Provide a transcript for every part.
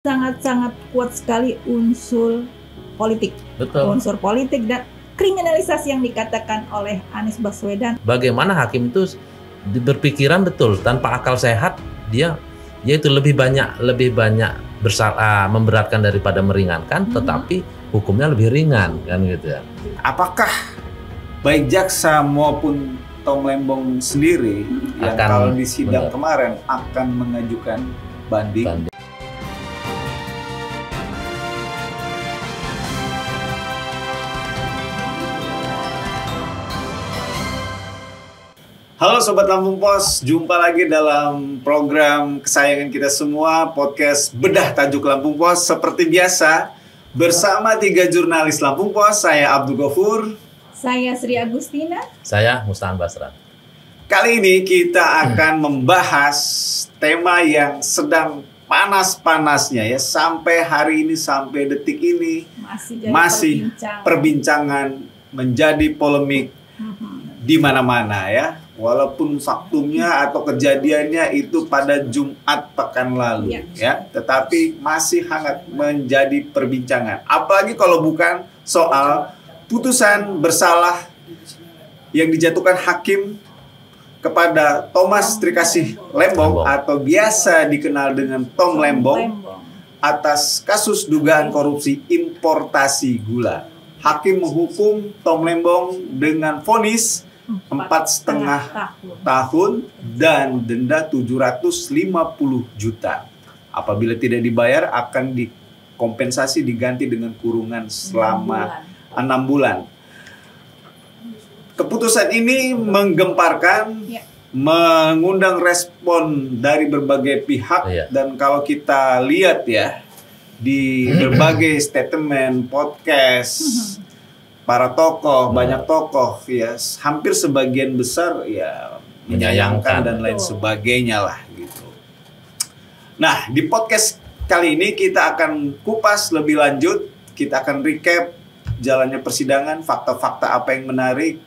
sangat-sangat kuat sekali unsur politik. Betul. Unsur politik dan kriminalisasi yang dikatakan oleh Anies Baswedan. Bagaimana hakim itu berpikiran betul tanpa akal sehat, dia itu lebih banyak bersalah memberatkan daripada meringankan, tetapi hukumnya lebih ringan kan gitu ya. Apakah baik jaksa maupun Tom Lembong sendiri yang kalau di sidang kemarin akan mengajukan banding? Halo Sobat Lampung Pos, jumpa lagi dalam program kesayangan kita semua, podcast Bedah Tajuk Lampung Pos. Seperti biasa, bersama 3 jurnalis Lampung Pos, saya Abdul Ghafur, saya Sri Agustina, saya Mustahan Basran. Kali ini kita akan membahas tema yang sedang panas-panasnya ya, sampai hari ini, sampai detik ini masih perbincangan, menjadi polemik di mana-mana ya. Walaupun faktumnya atau kejadiannya itu pada Jumat pekan lalu ya, tetapi masih hangat menjadi perbincangan. Apalagi kalau bukan soal putusan bersalah yang dijatuhkan hakim kepada Thomas Trikasih Lembong atau biasa dikenal dengan Tom Lembong atas kasus dugaan korupsi importasi gula. Hakim menghukum Tom Lembong dengan vonis 4,5 tahun dan denda 750 juta. Apabila tidak dibayar akan dikompensasi diganti dengan kurungan selama 6 bulan. Keputusan ini menggemparkan, mengundang respon dari berbagai pihak, dan kalau kita lihat ya di berbagai statement, podcast, para tokoh, banyak tokoh ya, hampir sebagian besar ya menyayangkan dan lain sebagainya lah gitu. Nah, di podcast kali ini kita akan kupas lebih lanjut, kita akan recap jalannya persidangan, fakta-fakta apa yang menarik,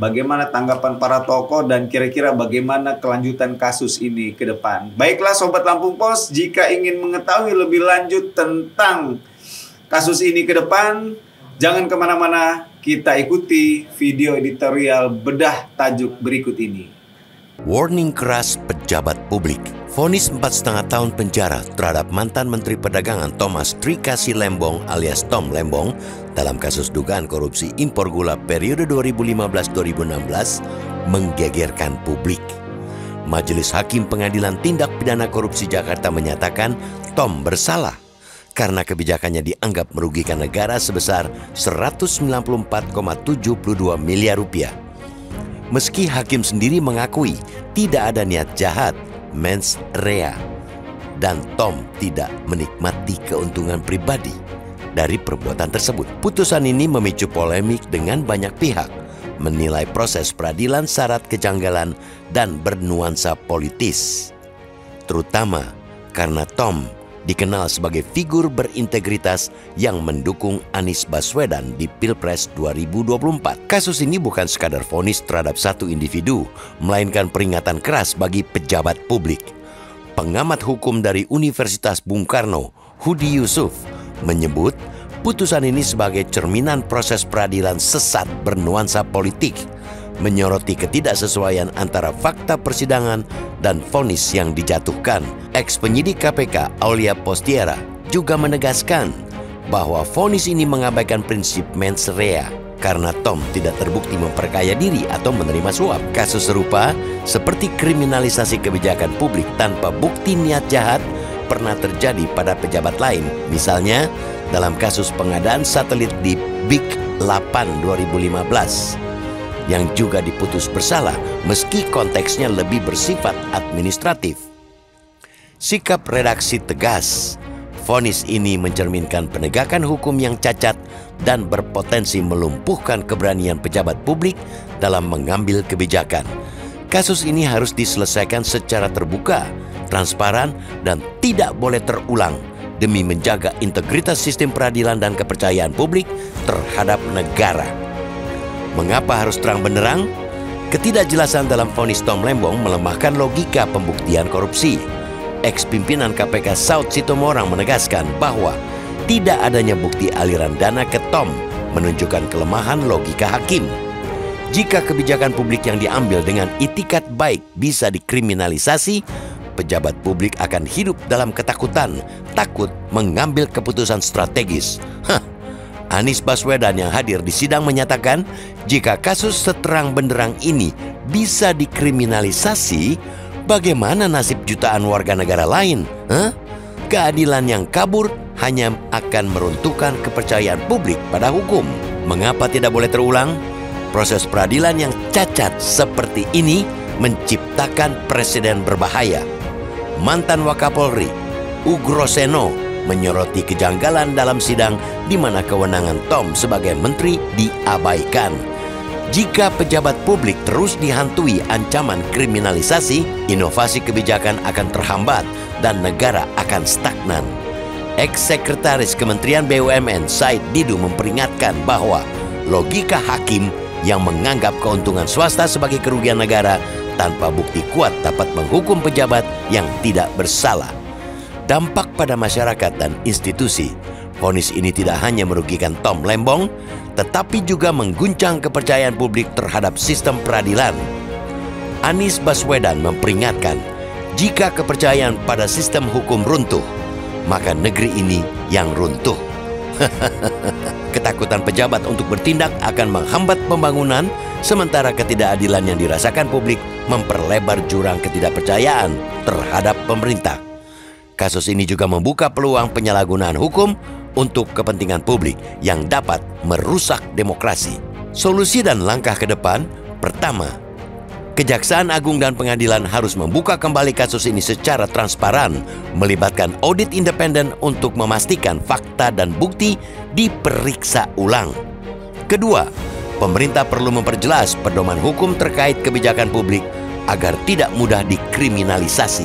bagaimana tanggapan para tokoh, dan kira-kira bagaimana kelanjutan kasus ini ke depan. Baiklah Sobat Lampung Pos, jika ingin mengetahui lebih lanjut tentang kasus ini ke depan, jangan kemana-mana, kita ikuti video editorial Bedah Tajuk berikut ini. Warning keras pejabat publik. Vonis 4,5 tahun penjara terhadap mantan Menteri Perdagangan Thomas Trikasih Lembong alias Tom Lembong dalam kasus dugaan korupsi impor gula periode 2015-2016 menggegerkan publik. Majelis Hakim Pengadilan Tindak Pidana Korupsi Jakarta menyatakan Tom bersalah karena kebijakannya dianggap merugikan negara sebesar 194,72 miliar rupiah. Meski hakim sendiri mengakui tidak ada niat jahat, mens rea, dan Tom tidak menikmati keuntungan pribadi dari perbuatan tersebut. Putusan ini memicu polemik dengan banyak pihak, menilai proses peradilan syarat kejanggalan dan bernuansa politis. Terutama karena Tom dikenal sebagai figur berintegritas yang mendukung Anies Baswedan di Pilpres 2024. Kasus ini bukan sekadar vonis terhadap satu individu, melainkan peringatan keras bagi pejabat publik. Pengamat hukum dari Universitas Bung Karno, Hudi Yusuf, menyebut putusan ini sebagai cerminan proses peradilan sesat bernuansa politik, menyoroti ketidaksesuaian antara fakta persidangan dan vonis yang dijatuhkan. Ex-penyidik KPK Aulia Postiera juga menegaskan bahwa vonis ini mengabaikan prinsip mens rea karena Tom tidak terbukti memperkaya diri atau menerima suap. Kasus serupa seperti kriminalisasi kebijakan publik tanpa bukti niat jahat pernah terjadi pada pejabat lain. Misalnya dalam kasus pengadaan satelit di Big 8 2015 yang juga diputus bersalah meski konteksnya lebih bersifat administratif. Sikap redaksi tegas, vonis ini mencerminkan penegakan hukum yang cacat dan berpotensi melumpuhkan keberanian pejabat publik dalam mengambil kebijakan. Kasus ini harus diselesaikan secara terbuka, transparan, dan tidak boleh terulang demi menjaga integritas sistem peradilan dan kepercayaan publik terhadap negara. Mengapa harus terang benderang? Ketidakjelasan dalam vonis Tom Lembong melemahkan logika pembuktian korupsi. ex-pimpinan KPK Saud Sitomorang menegaskan bahwa tidak adanya bukti aliran dana ke Tom menunjukkan kelemahan logika hakim. Jika kebijakan publik yang diambil dengan itikat baik bisa dikriminalisasi, pejabat publik akan hidup dalam ketakutan, takut mengambil keputusan strategis. Anies Baswedan yang hadir di sidang menyatakan jika kasus seterang benderang ini bisa dikriminalisasi, bagaimana nasib jutaan warga negara lain? Keadilan yang kabur hanya akan meruntuhkan kepercayaan publik pada hukum. Mengapa tidak boleh terulang? Proses peradilan yang cacat seperti ini menciptakan presiden berbahaya. Mantan Wakapolri Ugroseno menyoroti kejanggalan dalam sidang di mana kewenangan Tom sebagai menteri diabaikan. Jika pejabat publik terus dihantui ancaman kriminalisasi, inovasi kebijakan akan terhambat dan negara akan stagnan. Ex-sekretaris Kementerian BUMN Said Didu memperingatkan bahwa logika hakim yang menganggap keuntungan swasta sebagai kerugian negara tanpa bukti kuat dapat menghukum pejabat yang tidak bersalah. Dampak pada masyarakat dan institusi, vonis ini tidak hanya merugikan Tom Lembong, tetapi juga mengguncang kepercayaan publik terhadap sistem peradilan. Anies Baswedan memperingatkan, jika kepercayaan pada sistem hukum runtuh, maka negeri ini yang runtuh. Ketakutan pejabat untuk bertindak akan menghambat pembangunan, sementara ketidakadilan yang dirasakan publik memperlebar jurang ketidakpercayaan terhadap pemerintah. Kasus ini juga membuka peluang penyalahgunaan hukum untuk kepentingan publik yang dapat merusak demokrasi. Solusi dan langkah ke depan, pertama, Kejaksaan Agung dan Pengadilan harus membuka kembali kasus ini secara transparan, melibatkan audit independen untuk memastikan fakta dan bukti diperiksa ulang. Kedua, pemerintah perlu memperjelas pedoman hukum terkait kebijakan publik agar tidak mudah dikriminalisasi.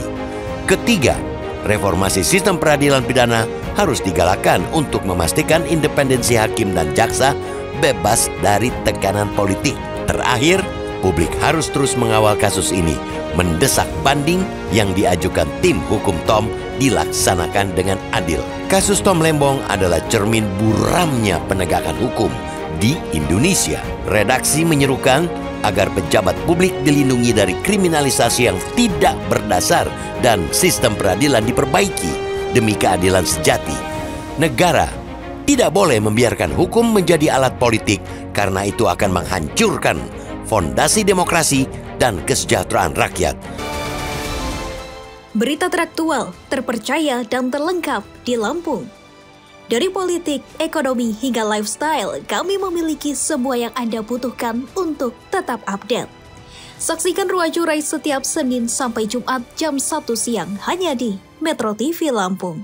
Ketiga, reformasi sistem peradilan pidana harus digalakkan untuk memastikan independensi hakim dan jaksa bebas dari tekanan politik. Terakhir, publik harus terus mengawal kasus ini, mendesak banding yang diajukan tim hukum Tom dilaksanakan dengan adil. Kasus Tom Lembong adalah cermin buramnya penegakan hukum di Indonesia. Redaksi menyerukan agar pejabat publik dilindungi dari kriminalisasi yang tidak berdasar dan sistem peradilan diperbaiki demi keadilan sejati. Negara tidak boleh membiarkan hukum menjadi alat politik karena itu akan menghancurkan fondasi demokrasi dan kesejahteraan rakyat. Berita teraktual, terpercaya dan terlengkap di Lampung. Dari politik, ekonomi hingga lifestyle, kami memiliki semua yang Anda butuhkan untuk tetap update. Saksikan Ruang Curai setiap Senin sampai Jumat jam 1 siang hanya di Metro TV Lampung.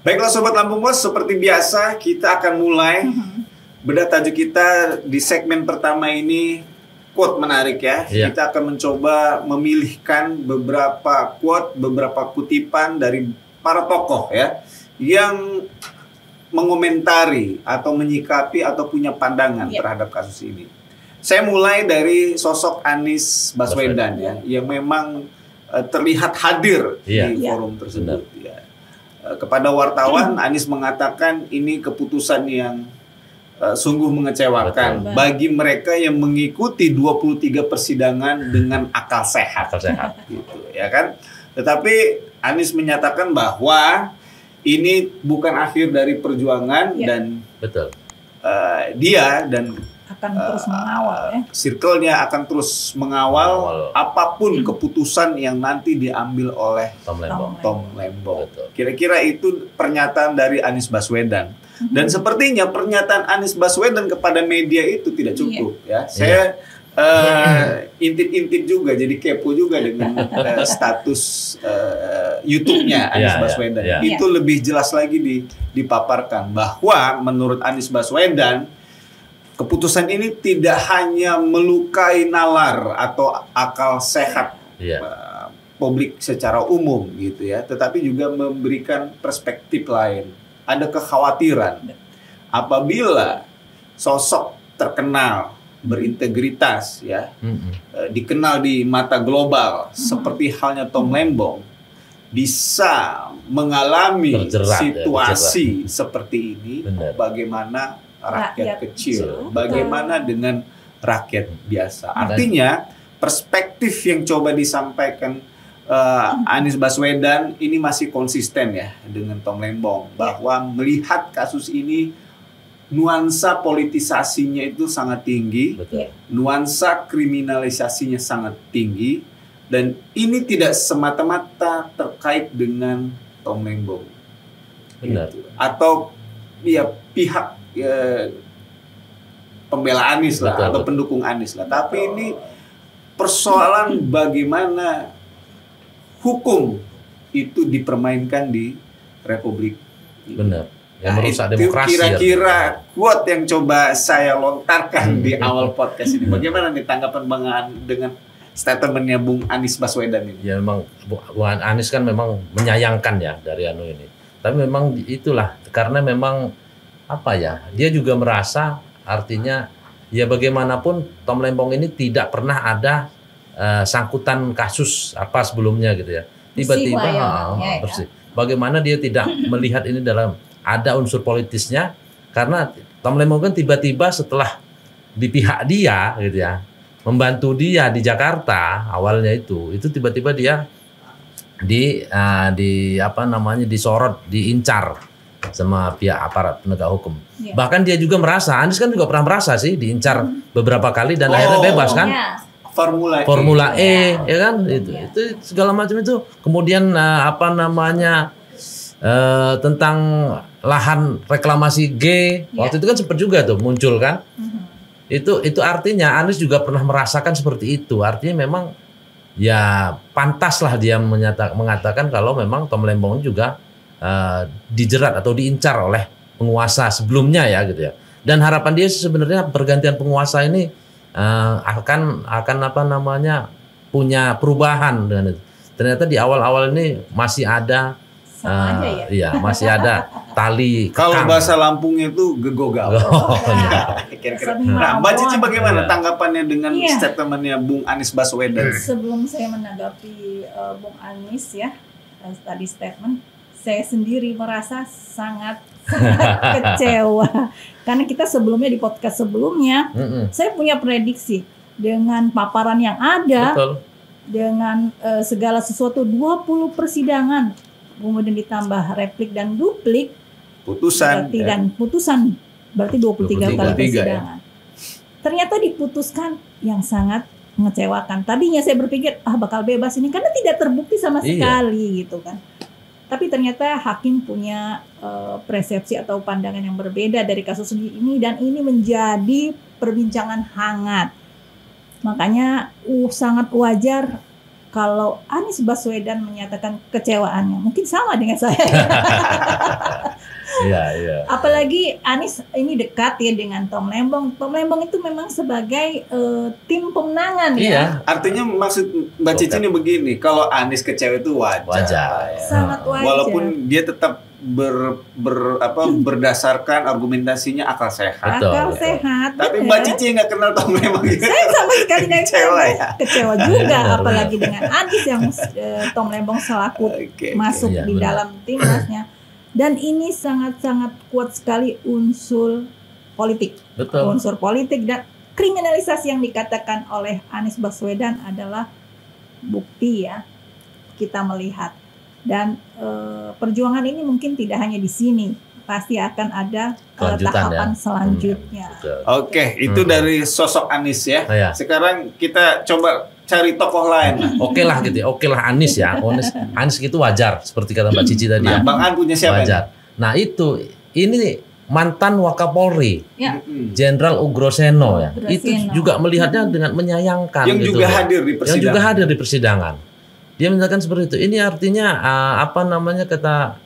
Baiklah Sobat Lampung Pos, seperti biasa kita akan mulai bedah tajuk kita di segmen pertama ini, quote menarik ya. Kita akan mencoba memilihkan beberapa quote, beberapa kutipan dari para tokoh ya yang mengomentari atau menyikapi atau punya pandangan terhadap kasus ini. Saya mulai dari sosok Anies Baswedan ya, yang memang terlihat hadir di forum tersebut ya. Kepada wartawan, Anies mengatakan ini keputusan yang sungguh mengecewakan bagi mereka yang mengikuti 23 persidangan dengan akal sehat. Gitu, ya kan? Tetapi Anies menyatakan bahwa ini bukan akhir dari perjuangan dan dia dan akan terus mengawal ya. Circle-nya akan terus mengawal apapun keputusan yang nanti diambil oleh Tom Lembong. Kira-kira itu pernyataan dari Anies Baswedan. Dan sepertinya pernyataan Anies Baswedan kepada media itu tidak cukup ya. Saya intip-intip juga, jadi kepo juga dengan status YouTube-nya Anies Baswedan. Itu lebih jelas lagi dipaparkan bahwa menurut Anies Baswedan keputusan ini tidak hanya melukai nalar atau akal sehat publik secara umum gitu ya, tetapi juga memberikan perspektif lain. Ada kekhawatiran apabila sosok terkenal, berintegritas ya, dikenal di mata global seperti halnya Tom Lembong bisa mengalami situasi seperti ini. Bagaimana rakyat kecil, bagaimana dengan rakyat biasa. Artinya perspektif yang coba disampaikan Anies Baswedan ini masih konsisten ya dengan Tom Lembong, bahwa melihat kasus ini nuansa politisasinya itu sangat tinggi, nuansa kriminalisasinya sangat tinggi, dan ini tidak semata-mata terkait dengan Tom Lembong, gitu. Atau ya pihak pembela Anies lah, atau pendukung Anies lah, tapi ini persoalan bagaimana hukum itu dipermainkan di Republik ini. Yang merusak demokrasi. Kira-kira quote yang coba saya lontarkan di awal podcast ini. Bagaimana nih tanggapan Bang Aan dengan statementnya Bung Anies Baswedan ini? Ya memang Bung Anies kan memang menyayangkan ya dari ini. Tapi memang itulah karena memang apa ya, dia juga merasa artinya ya bagaimanapun Tom Lembong ini tidak pernah ada sangkutan kasus apa sebelumnya gitu ya. Tiba-tiba bagaimana dia tidak melihat ini dalam ada unsur politisnya, karena Tom Lembong kan tiba-tiba setelah di pihak dia gitu ya, membantu dia di Jakarta awalnya itu tiba-tiba dia di apa namanya disorot, diincar sama pihak aparat penegak hukum. Bahkan dia juga merasa, Anies kan juga pernah merasa sih diincar beberapa kali dan akhirnya bebas kan. Formula E ya kan, itu segala macam itu. Kemudian apa namanya tentang lahan reklamasi G waktu itu kan sempat juga tuh muncul kan. Itu artinya Anies juga pernah merasakan seperti itu. Artinya memang ya pantaslah dia mengatakan kalau memang Tom Lembong juga dijerat atau diincar oleh penguasa sebelumnya ya gitu ya. Dan harapan dia sebenarnya pergantian penguasa ini akan apa namanya punya perubahan dengan itu. Ternyata di awal-awal ini masih ada iya masih ada tali kekang. Kalau bahasa Lampungnya itu gegogal. Nah, Mbak Cici bagaimana tanggapannya dengan statementnya Bung Anies Baswedan? Sebelum saya menanggapi Bung Anies ya tadi statement, saya sendiri merasa sangat kecewa karena kita sebelumnya di podcast sebelumnya saya punya prediksi dengan paparan yang ada. Dengan segala sesuatu 20 persidangan, kemudian ditambah replik dan duplik putusan berarti, dan putusan berarti 23 kali persidangan. Ternyata diputuskan yang sangat mengecewakan. Tadinya saya berpikir bakal bebas ini karena tidak terbukti sama sekali gitu kan. Tapi ternyata hakim punya persepsi atau pandangan yang berbeda dari kasus ini, dan ini menjadi perbincangan hangat. Makanya sangat wajar kalau Anies Baswedan menyatakan kecewaannya. Mungkin sama dengan saya. Apalagi Anies ini dekat ya dengan Tom Lembong. Tom Lembong itu memang sebagai tim pemenangan ya. Artinya maksud Mbak Cici ini begini, kalau Anies kecewa itu wajar. Sangat wajar. Walaupun dia tetap berdasarkan argumentasinya akal sehat. Akal sehat. Tapi Mbak Cici nggak kenal Tom Lembong. Saya sama sekali nggak kecewa juga, apalagi dengan Anies yang Tom Lembong selaku masuk di dalam timnasnya. Dan ini sangat-sangat kuat sekali unsur politik. Unsur politik dan kriminalisasi yang dikatakan oleh Anies Baswedan adalah bukti ya kita melihat. Dan perjuangan ini mungkin tidak hanya di sini, pasti akan ada tahapan selanjutnya. Oke, itu dari sosok Anies ya. Sekarang kita coba cari tokoh lain. Oke lah gitu ya. Oke lah Anies ya. Anies gitu wajar seperti kata Mbak Cici tadi ya. Bang An punya siapa? Wajar. Nah ini mantan Wakapolri, Jenderal Ugroseno ya. Itu juga melihatnya dengan menyayangkan. Yang gitu juga hadir di persidangan. Yang juga hadir di persidangan. Dia menyatakan seperti itu. Ini artinya apa namanya kata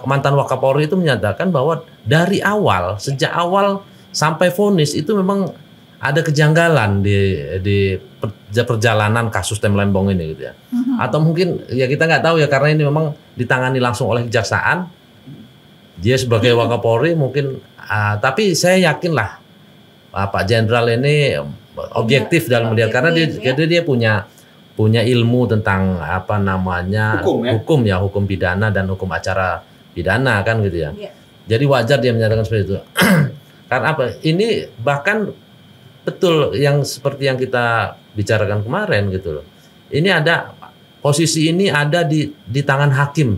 mantan Wakapolri itu menyatakan bahwa dari awal, sejak awal sampai vonis itu memang ada kejanggalan di perjalanan kasus Tom Lembong ini gitu ya. Atau mungkin ya kita nggak tahu ya, karena ini memang ditangani langsung oleh kejaksaan. Dia sebagai Wakapolri mungkin, tapi saya yakin lah Pak Jenderal ini objektif dalam melihat, karena dia punya ilmu tentang apa namanya hukum pidana dan hukum acara pidana kan gitu ya. Jadi wajar dia menyatakan seperti itu. Karena apa? Ini bahkan betul yang seperti yang kita bicarakan kemarin gitu loh. Ini ada posisi ini ada di tangan hakim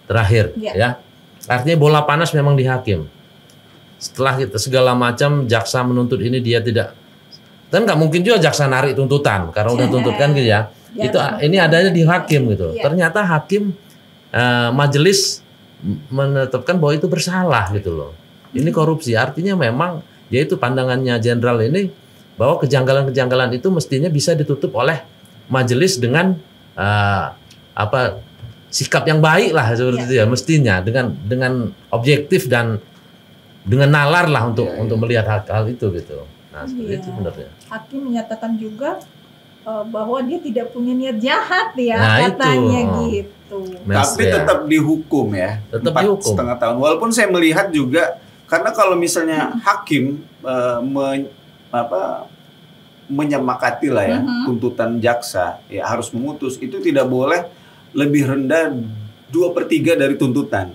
terakhir ya. Artinya bola panas memang di hakim. Setelah kita segala macam jaksa menuntut ini, dia tidak, kan nggak mungkin juga jaksa narik tuntutan karena udah tuntutkan gitu ya. Itu ini adanya di hakim gitu. Ternyata hakim majelis menetapkan bahwa itu bersalah gitu loh. Ini korupsi. Artinya memang yaitu pandangannya Jenderal ini bahwa kejanggalan-kejanggalan itu mestinya bisa ditutup oleh majelis dengan sikap yang baik lah seperti itu ya, mestinya dengan objektif dan dengan nalar lah untuk melihat hal itu gitu. Nah, seperti itu sebenarnya. Hakim menyatakan juga bahwa dia tidak punya niat jahat ya, katanya gitu. Tapi tetap dihukum ya. Tetap dihukum 4,5 tahun. Walaupun saya melihat juga, karena kalau misalnya hakim menyemakati lah ya tuntutan jaksa, ya harus memutus, itu tidak boleh lebih rendah 2/3 dari tuntutan.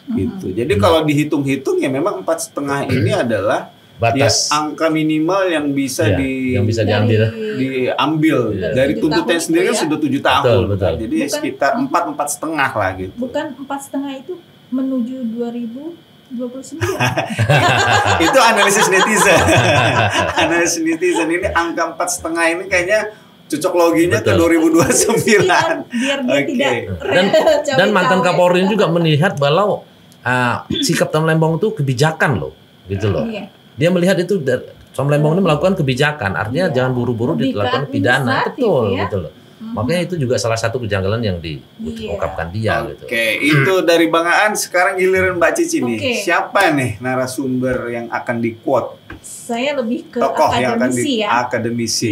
Gitu. Jadi kalau dihitung-hitung ya memang 4,5 ini adalah batas angka minimal yang bisa diambil dari tuntutan sendiri kan sudah 7 tahun. Betul. Jadi bukan, sekitar 4,5 lah gitu. Bukan 4,5 itu menuju 2029. Itu analisis netizen. Analisis netizen ini angka 4,5 ini kayaknya cocok loginya ke 2029. Biar dia tidak dan mantan Kapolri juga melihat bahwa sikap Tom Lembong itu kebijakan loh, gitu loh. Dia melihat itu Tom Lembong ini melakukan kebijakan, artinya jangan buru-buru dilakukan pidana, betul, gitu loh. Makanya itu juga salah satu kejanggalan yang diungkapkan dia. Gitu. Itu dari Bang Aan. Sekarang giliran Mbak Cici nih. Siapa nih narasumber yang akan di-quote? Saya lebih ke tokoh akademisi ya. Akademisi.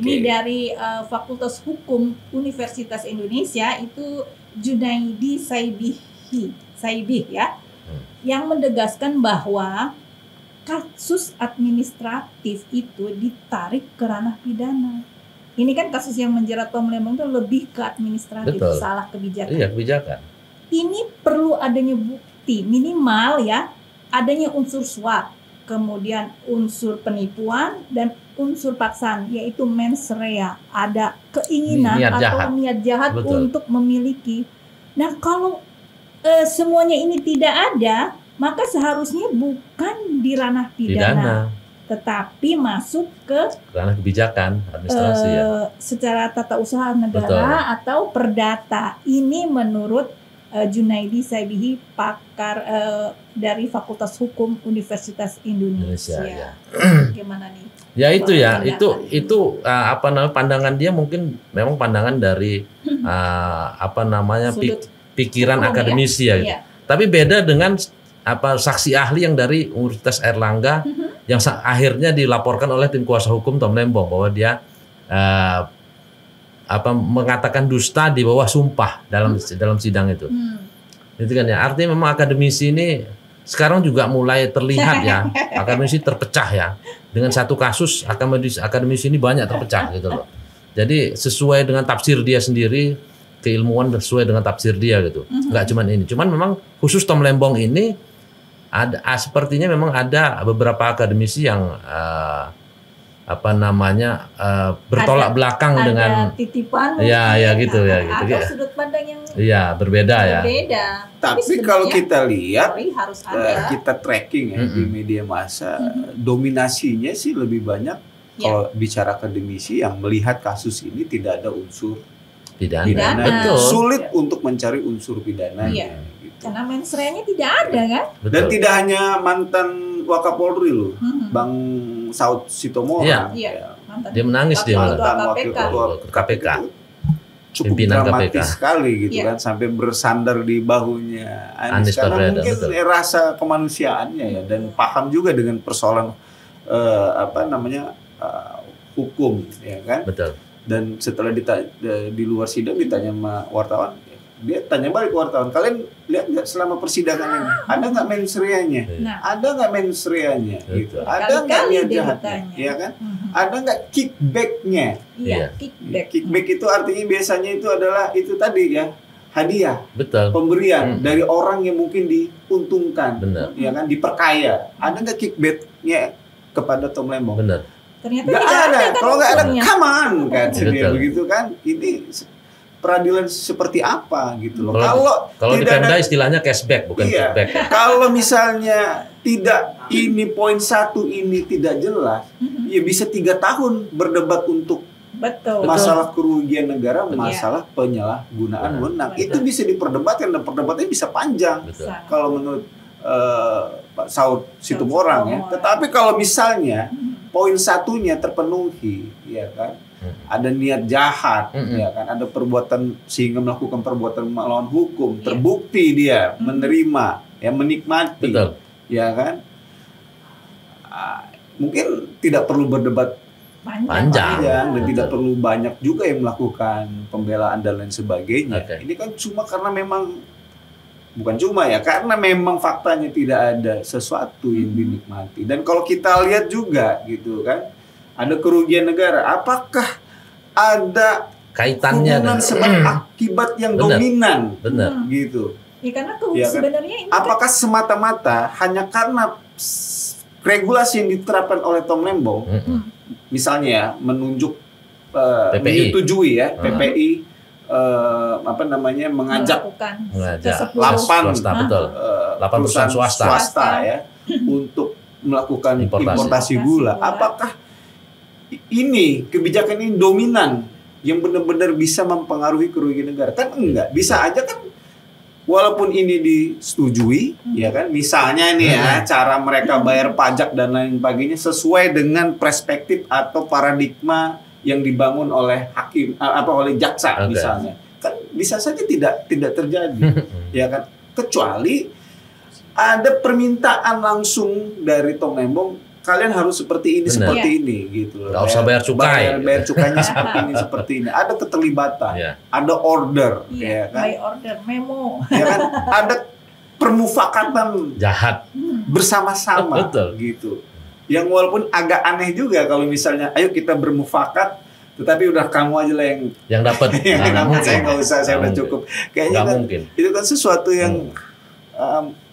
Ini dari Fakultas Hukum Universitas Indonesia, itu Junaidi Saibih ya, yang menegaskan bahwa kasus administratif itu ditarik ke ranah pidana. Ini kan kasus yang menjerat Tom Lembong itu lebih ke administratif. Betul. Salah kebijakan. Iya, kebijakan. Ini perlu adanya bukti minimal ya, adanya unsur suap, kemudian unsur penipuan dan unsur paksaan, yaitu mens rea, ada keinginan niat jahat untuk memiliki. Nah, kalau semuanya ini tidak ada, maka seharusnya bukan di ranah pidana. Tetapi masuk ke ranah kebijakan administrasi secara tata usaha negara atau perdata. Ini menurut Junaidi Saibih, pakar dari Fakultas Hukum Universitas Indonesia. Gimana nih? Ya itu ya, itu apa namanya, pandangan dia mungkin memang pandangan dari pikiran akademisi ya. Gitu. Tapi beda dengan saksi ahli yang dari Universitas Airlangga yang akhirnya dilaporkan oleh tim kuasa hukum Tom Lembong bahwa dia mengatakan dusta di bawah sumpah dalam sidang itu. Itu kan ya. Artinya memang akademisi ini sekarang juga mulai terlihat ya, akademisi terpecah ya. Dengan satu kasus akademisi ini banyak terpecah gitu loh. Jadi sesuai dengan tafsir dia sendiri, keilmuan sesuai dengan tafsir dia gitu. Enggak cuman ini. Cuman memang khusus Tom Lembong ini sepertinya memang ada beberapa akademisi yang bertolak belakang dengan titipan gitu atau sudut pandang yang berbeda ya. Tapi kalau kita lihat kita tracking ya di media massa, dominasinya sih lebih banyak kalau bicara akademisi yang melihat kasus ini tidak ada unsur pidana. Betul. Sulit untuk mencari unsur pidananya. Karena mens rea-nya tidak ada kan? Betul. Dan tidak hanya mantan Wakapolri loh, Bang Saud Sitomorang. Dia menangis dia mantan wakil ketua KPK. cukup dramatis sekali gitu kan, sampai bersandar di bahunya Anies karena mungkin rasa kemanusiaannya ya, dan paham juga dengan persoalan hukum ya kan. Betul. Dan setelah di luar sidang ditanya sama wartawan, dia tanya balik ke wartawan, kalian lihat nggak selama persidangan ini ada nggak mens reanya, ada nggak mens reanya gitu, ada nggak niat jahatnya, ya kan, ada nggak kickbacknya. Iya, kickback itu artinya biasanya itu adalah itu tadi ya, hadiah, betul, pemberian dari orang yang mungkin diuntungkan, benar, ya kan, diperkaya. Ada nggak kickbacknya kepada Tom Lembong? Benar. Ternyata nggak ada. Kalau nggak ada, come on, kan, begitu kan. Ini peradilan seperti apa gitu loh. Kalau di Pemda istilahnya cashback, bukan kickback. Kalau misalnya tidak, ini poin 1 ini tidak jelas, ya bisa 3 tahun berdebat untuk masalah kerugian negara, masalah penyalahgunaan wewenang. Itu bisa diperdebatkan dan perdebatannya bisa panjang. Kalau menurut Pak Saud Situmorang ya. Tetapi kalau misalnya poin 1-nya terpenuhi, ya kan, ada niat jahat, ya kan, ada perbuatan sehingga melakukan perbuatan melawan hukum, terbukti dia menerima, ya, menikmati, ya kan, mungkin tidak perlu berdebat panjang dan tidak perlu banyak juga yang melakukan pembelaan dan lain sebagainya. Ini kan cuma karena memang karena memang faktanya tidak ada sesuatu yang dinikmati. Dan kalau kita lihat juga gitu kan, ada kerugian negara, apakah ada kaitannya hubungan sebab akibat yang dominan gitu? Ya karena sebenarnya ini apakah semata-mata hanya karena regulasi yang diterapkan oleh Tom Lembong, misalnya ya, menunjuk menyetujui ya PPI mengajak 8 perusahaan swasta ya untuk melakukan importasi gula. Apakah ini kebijakan ini dominan yang benar-benar bisa mempengaruhi kerugian negara? Kan enggak, bisa aja kan, walaupun ini disetujui, ya kan, misalnya ini ya, cara mereka bayar pajak dan lain sebagainya sesuai dengan perspektif atau paradigma yang dibangun oleh hakim oleh jaksa misalnya, kan bisa saja tidak terjadi, ya kan, kecuali ada permintaan langsung dari Tom Lembong, kalian harus seperti ini, seperti ini gitu loh. Nggak usah bayar cukai. Bayar cukainya seperti ini. Ada keterlibatan, ada order, ya kan? By order, memo. Ya kan? Ada permufakatan jahat bersama-sama, gitu. Yang walaupun agak aneh juga kalau misalnya, ayo kita bermufakat, tetapi udah kamu aja lah yang dapat. Saya nggak usah, saya udah cukup. Kayaknya kan, itu kan sesuatu yang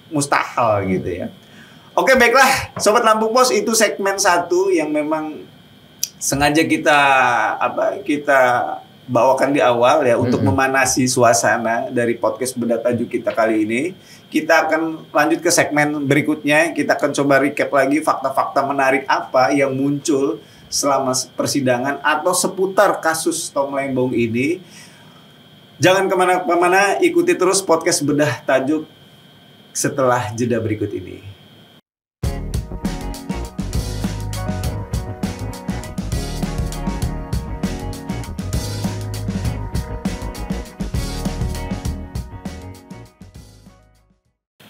mustahil gitu ya. Oke, baiklah, Sobat Lampung Pos, itu segmen 1 yang memang sengaja kita bawakan di awal ya, untuk memanasi suasana dari podcast Bedah Tajuk kita kali ini. Kita akan lanjut ke segmen berikutnya. Kita akan coba recap lagi fakta-fakta menarik apa yang muncul selama persidangan atau seputar kasus Tom Lembong ini. Jangan kemana-mana, ikuti terus podcast Bedah Tajuk setelah jeda berikut ini.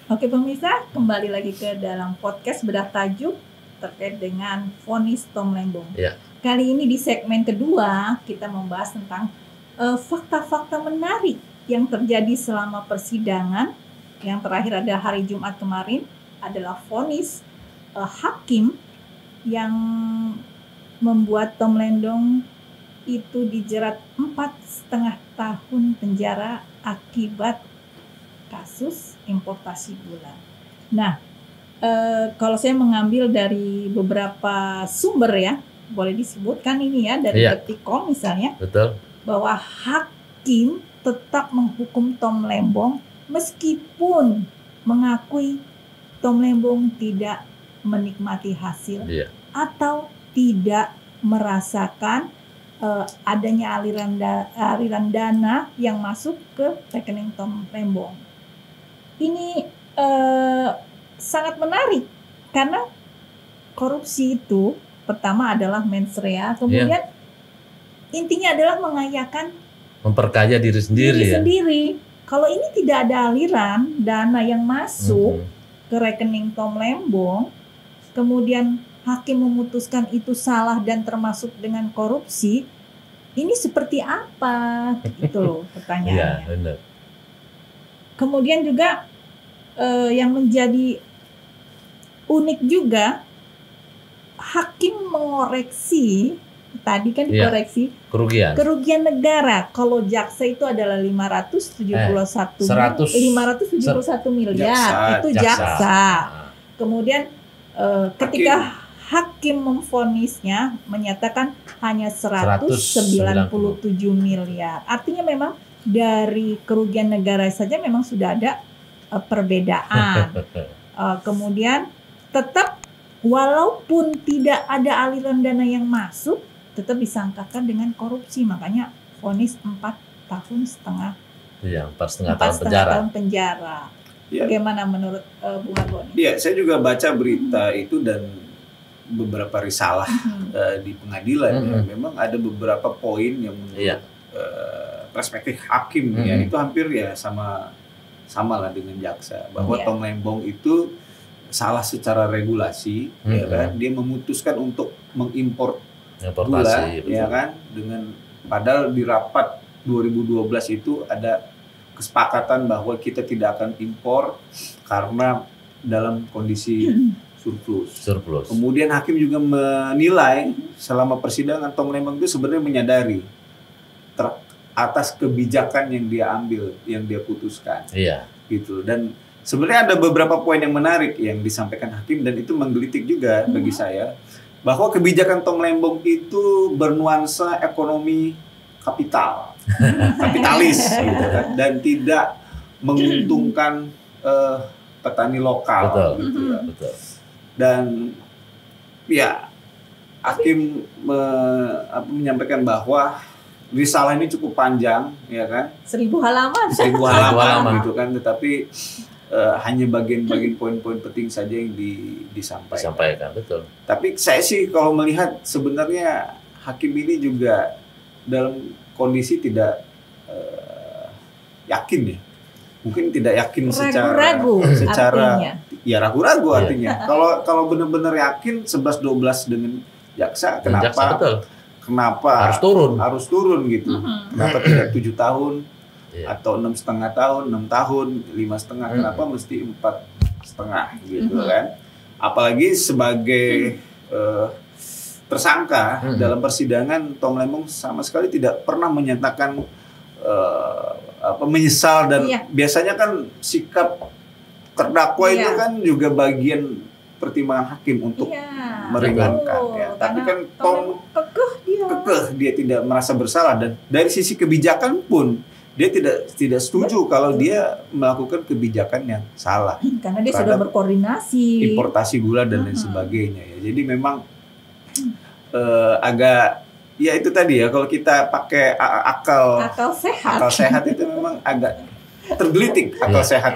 Oke pemirsa, kembali lagi ke dalam podcast Bedah Tajuk terkait dengan vonis Tom Lembong. Kali ini di segmen kedua kita membahas tentang fakta-fakta menarik yang terjadi selama persidangan. Yang terakhir ada hari Jumat kemarin adalah vonis hakim yang membuat Tom Lembong itu dijerat 4,5 tahun penjara akibat kasus importasi gula. Nah, kalau saya mengambil dari beberapa sumber ya, boleh disebutkan ini ya, dari Detikcom misalnya, bahwa hakim tetap menghukum Tom Lembong meskipun mengakui Tom Lembong tidak menikmati hasil atau tidak merasakan adanya aliran dana yang masuk ke rekening Tom Lembong. Ini sangat menarik karena korupsi itu pertama adalah mens rea, kemudian intinya adalah mengayakan memperkaya diri sendiri. Kalau ini tidak ada aliran dana yang masuk ke rekening Tom Lembong, kemudian hakim memutuskan itu salah dan termasuk dengan korupsi, ini seperti apa? Itu loh pertanyaannya. Iya, benar. Kemudian juga yang menjadi unik juga, hakim mengoreksi tadi kan dikoreksi kerugian negara. Kalau jaksa itu adalah 571 miliar. Itu jaksa. Kemudian ketika hakim memvonisnya menyatakan hanya 197 miliar. Artinya memang dari kerugian negara saja memang sudah ada perbedaan. Kemudian tetap walaupun tidak ada aliran dana yang masuk, tetap disangkakan dengan korupsi. Makanya vonis 4,5 tahun. Iya, 4,5 tahun penjara. Ya. Bagaimana menurut Bung Arboni? Iya, saya juga baca berita itu dan beberapa risalah di pengadilan. Ya. Memang ada beberapa poin yang menurut perspektif hakim ya itu hampir ya sama lah dengan jaksa, bahwa Tom Lembong itu salah secara regulasi, ya kan? Dia memutuskan untuk mengimpor gula, ya kan? Dengan padahal di rapat 2012 itu ada kesepakatan bahwa kita tidak akan impor karena dalam kondisi surplus. Kemudian hakim juga menilai selama persidangan Tom Lembong itu sebenarnya menyadari atas kebijakan yang dia ambil, yang dia putuskan. Iya. Gitu. Dan sebenarnya ada beberapa poin yang menarik yang disampaikan hakim dan itu menggelitik juga bagi saya, bahwa kebijakan Tom Lembong itu bernuansa ekonomi kapitalis gitu kan, dan tidak menguntungkan petani lokal. Gitu ya. Betul. Dan ya hakim menyampaikan bahwa risalah ini cukup panjang, ya kan? 1000 halaman. 1000 halaman gitu kan, tetapi hanya bagian-bagian poin-poin penting saja yang disampaikan. Betul. Tapi saya sih kalau melihat sebenarnya hakim ini juga dalam kondisi tidak yakin ya. Mungkin tidak yakin ragu-ragu secara ya ragu-ragu artinya. Kalau benar-benar yakin 11-12 dengan jaksa, kenapa harus turun gitu? Kenapa tidak 7 tahun atau 6,5 tahun, 6 tahun, 5,5? Kenapa mesti 4,5 gitu kan? Apalagi sebagai tersangka dalam persidangan, Tom Lembong sama sekali tidak pernah menyatakan menyesal, dan biasanya kan sikap terdakwa itu kan juga bagian pertimbangan hakim untuk meringankan. Tapi kan Tom kekeh dia tidak merasa bersalah, dan dari sisi kebijakan pun dia tidak setuju kalau dia melakukan kebijakan yang salah. Karena dia sudah berkoordinasi importasi gula dan lain sebagainya ya. Jadi memang agak ya itu tadi ya, kalau kita pakai akal sehat itu memang agak tergelitik akal sehat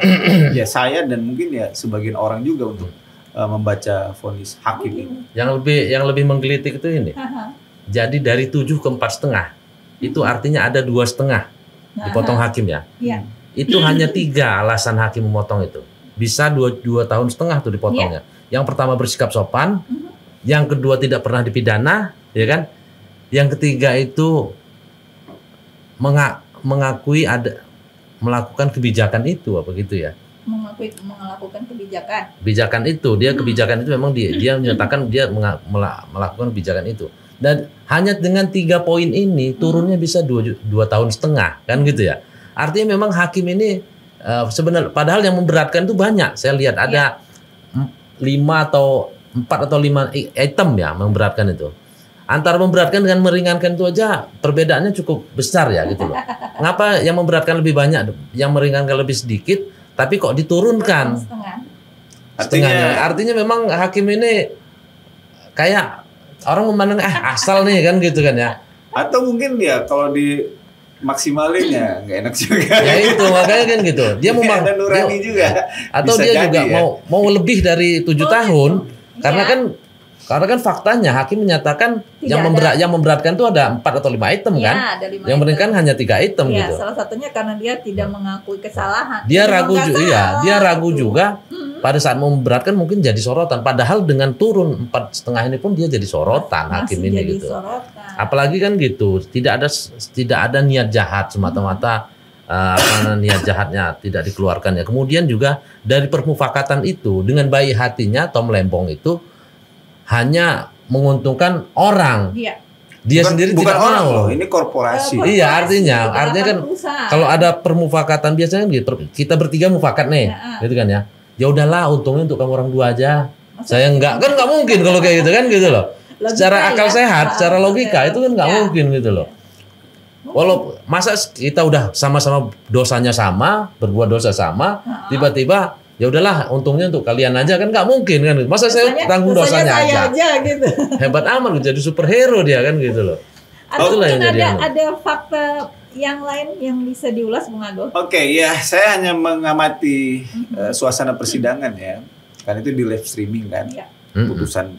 ya saya dan mungkin ya sebagian orang juga untuk membaca vonis hakim ini. Yang lebih menggelitik itu ini. Jadi dari 7 ke 4,5 itu artinya ada 2,5 dipotong hakim ya. Itu hanya 3 alasan hakim memotong itu. Bisa 2,5 tahun tuh dipotongnya. Yang pertama bersikap sopan, yang kedua tidak pernah dipidana, ya kan? Yang ketiga itu mengakui ada melakukan kebijakan itu, apa gitu ya? Melakukan kebijakan itu, kebijakan itu memang dia menyatakan dia melakukan kebijakan itu. Dan hanya dengan 3 poin ini turunnya bisa 2,5 tahun kan gitu ya. Artinya memang hakim ini sebenarnya padahal yang memberatkan itu banyak. Saya lihat ada 4 atau 5 item ya memberatkan itu. Antara memberatkan dengan meringankan itu aja perbedaannya cukup besar ya gitu loh. Mengapa yang memberatkan lebih banyak, yang meringankan lebih sedikit, tapi kok diturunkan setengahnya? Artinya memang hakim ini kayak orang memandang asal nih kan gitu kan ya. Atau mungkin ya kalau di maksimalin ya nggak enak juga. Ya itu makanya kan gitu. Dia mau ada nurani juga. Atau dia juga mau lebih dari 7 tahun karena kan Karena kan faktanya hakim menyatakan yang memberatkan itu ada 4 atau 5 item ya, kan. Ada 5 yang meringankan hanya 3 item ya, gitu. Salah satunya karena dia tidak mengakui kesalahan. Dia ragu juga, dia ragu juga. Pada saat memberatkan mungkin jadi sorotan. Padahal dengan turun 4,5 ini pun dia jadi sorotan hakim ini gitu. Sorotan. Apalagi kan gitu, tidak ada niat jahat semata-mata. Niat jahatnya tidak dikeluarkan ya. Kemudian juga dari permufakatan itu dengan baik hatinya Tom Lembong itu hanya menguntungkan orang. Iya. Dia sendiri bukan tidak orang mau. loh, ini korporasi. Iya, artinya kan kalau ada permufakatan biasanya gitu, kita bertiga mufakat nih, gitu kan ya. Ya udahlah, untungnya untuk kamu orang 2 aja. Saya enggak, kan nggak mungkin kalau kayak gitu kan gitu loh. Secara akal sehat, secara logika itu kan nggak mungkin gitu loh. Walau masa kita udah sama-sama dosanya sama, berbuat dosa sama, tiba-tiba ya udahlah untungnya untuk kalian aja, kan nggak mungkin kan. Masa saya tanggung dosanya aja gitu. Hebat amat jadi superhero dia kan gitu loh. Atau mungkin ada fakta yang lain yang bisa diulas Bung Ago? Oke, ya saya hanya mengamati suasana persidangan ya. Kan itu di live streaming kan. Ya.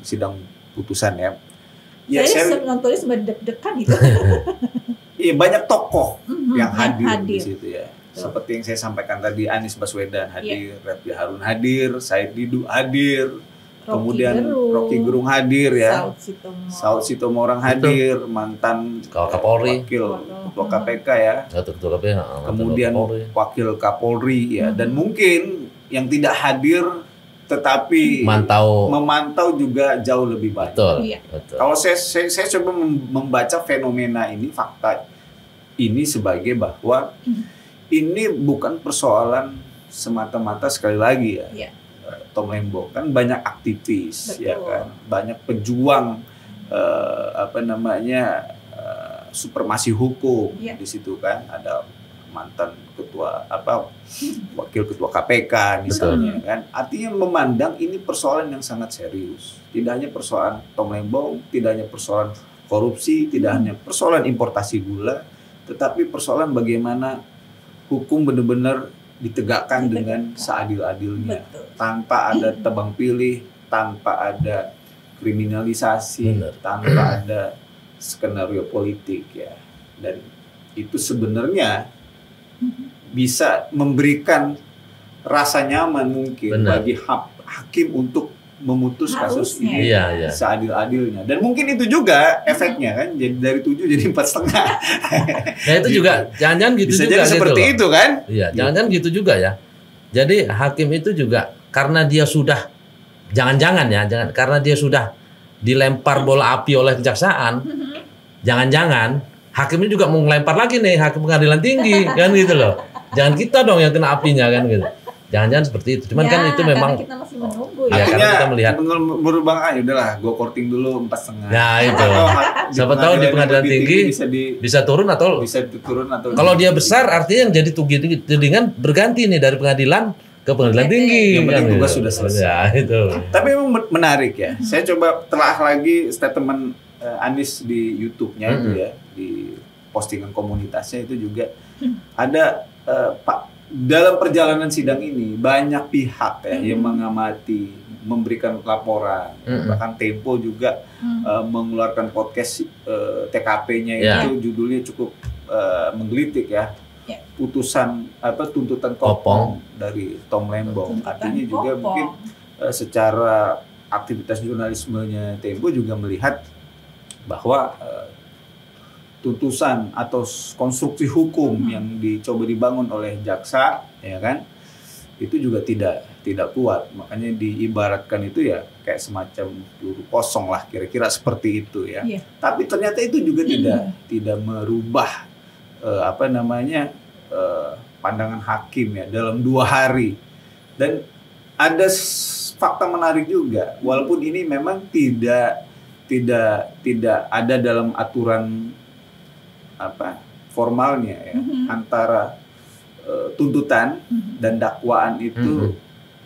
Sidang putusan ya. Ya saya nontonnya sampai deg-degan itu. Iya, banyak tokoh yang hadir di situ ya. Seperti yang saya sampaikan tadi, Anies Baswedan hadir, Refdy Harun hadir, Said Didu hadir, kemudian Rocky Gerung hadir ya, Saud Sitomorang hadir, mantan wakil ketua KPK ya, kemudian wakil Kapolri ya, dan mungkin yang tidak hadir tetapi memantau juga jauh lebih baik. Betul. Kalau saya coba membaca fenomena ini, fakta ini sebagai bahwa ini bukan persoalan semata-mata sekali lagi ya. Tom Lembong kan banyak aktivis. Betul. Ya kan, banyak pejuang supremasi hukum di situ kan, ada mantan wakil ketua KPK misalnya. Betul. Kan, artinya memandang ini persoalan yang sangat serius, tidak hanya persoalan Tom Lembong, tidak hanya persoalan korupsi, tidak hanya persoalan importasi gula, tetapi persoalan bagaimana hukum benar-benar ditegakkan dengan seadil-adilnya. Betul. Tanpa ada tebang pilih, tanpa ada kriminalisasi, tanpa ada skenario politik ya. Dan itu sebenarnya bisa memberikan rasa nyaman mungkin bagi hakim untuk memutus kasus ini seadil-adilnya. Dan mungkin itu juga efeknya kan, jadi dari 7 jadi 4,5. Nah itu juga jangan-jangan gitu bisa juga. Bisa jadi seperti gitu itu kan? Iya, jangan-jangan gitu juga ya. Jadi hakim itu juga karena dia sudah karena dia sudah dilempar bola api oleh kejaksaan, jangan-jangan hakim ini juga mau ngelempar lagi nih hakim pengadilan tinggi kan gitu loh. Jangan kita dong yang kena apinya kan gitu. Jangan-jangan seperti itu. Cuman kan itu memang kita masih menunggu ya. Karena kita melihat berubah udahlah, gue korting dulu 4,5. Nah itu. Siapa tahu di pengadilan tinggi bisa turun atau kalau dia besar artinya yang jadi tudingan berganti nih dari pengadilan ke pengadilan tinggi. Yang penting tugas sudah selesai. Ya, itu. Tapi memang menarik ya. Saya coba telah lagi statement Anies di YouTube-nya itu ya, di postingan komunitasnya itu juga ada Pak. Dalam perjalanan sidang ini banyak pihak ya yang mengamati, memberikan laporan, bahkan Tempo juga mengeluarkan podcast TKP-nya itu judulnya cukup menggelitik ya, tuntutan kopong dari Tom Lembong. Artinya juga mungkin secara aktivitas jurnalismenya Tempo juga melihat bahwa tuntusan atau konstruksi hukum yang dicoba dibangun oleh jaksa ya kan, itu juga tidak kuat, makanya diibaratkan itu ya kayak semacam peluru kosong lah, kira-kira seperti itu ya. Tapi ternyata itu juga tidak merubah pandangan hakim ya dalam 2 hari. Dan ada fakta menarik juga, walaupun ini memang tidak ada dalam aturan formalnya ya, antara tuntutan dan dakwaan itu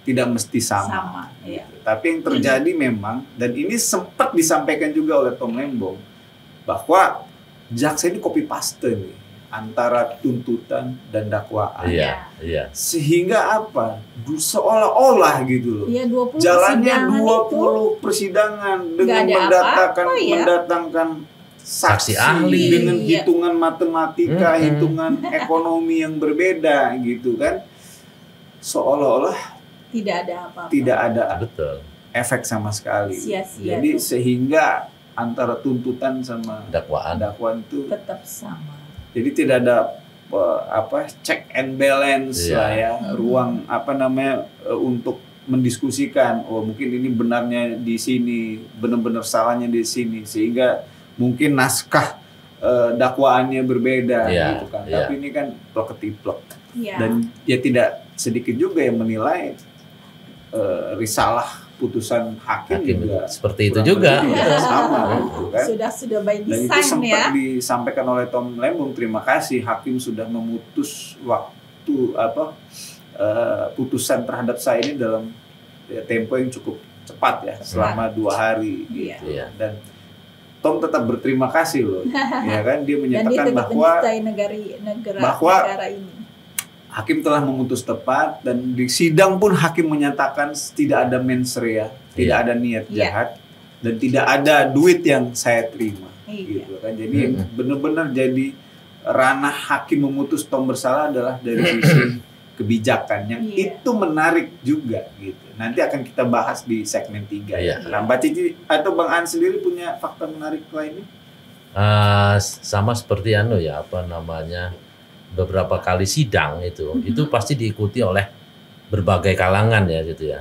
tidak mesti sama. Gitu. Tapi yang terjadi memang, dan ini sempat disampaikan juga oleh Tom Lembong, bahwa jaksa ini copy paste nih antara tuntutan dan dakwaan. Iya, iya. Sehingga apa? Seolah-olah gitu loh. Iya, 20 jalannya persidangan 20 persidangan dengan mendatangkan saksi ahli dengan hitungan matematika, hitungan ekonomi yang berbeda gitu kan. Seolah-olah tidak ada apa-apa. Tidak ada betul. Efek sama sekali. Sia-sia. Jadi sehingga antara tuntutan sama dakwaan itu tetap sama. Jadi tidak ada check and balance lah ya, ruang untuk mendiskusikan. Oh mungkin ini benarnya di sini, benar-benar salahnya di sini, sehingga mungkin naskah dakwaannya berbeda gitu kan. Tapi ini kan plek-ketiplek. Dan ya tidak sedikit juga yang menilai risalah putusan hakim juga seperti itu juga. Sama gitu kan. Sudah by design. Dan itu sempat disampaikan oleh Tom Lembong, terima kasih hakim sudah memutus waktu putusan terhadap saya ini dalam tempo yang cukup cepat ya, selama 2 hari gitu. Dan Tom tetap berterima kasih loh. Ya kan, dia menyatakan bahwa negara ini hakim telah memutus tepat, dan di sidang pun hakim menyatakan tidak ada mens rea, tidak ada niat jahat, dan tidak ada duit yang saya terima. Gitu kan. Jadi benar-benar jadi ranah hakim memutus Tom bersalah adalah dari sisi kebijakan yang itu menarik juga gitu. Nanti akan kita bahas di segmen 3 Nah, Mbak Cici atau Bang An sendiri punya fakta menarik lainnya? Sama seperti beberapa kali sidang itu pasti diikuti oleh berbagai kalangan ya gitu ya.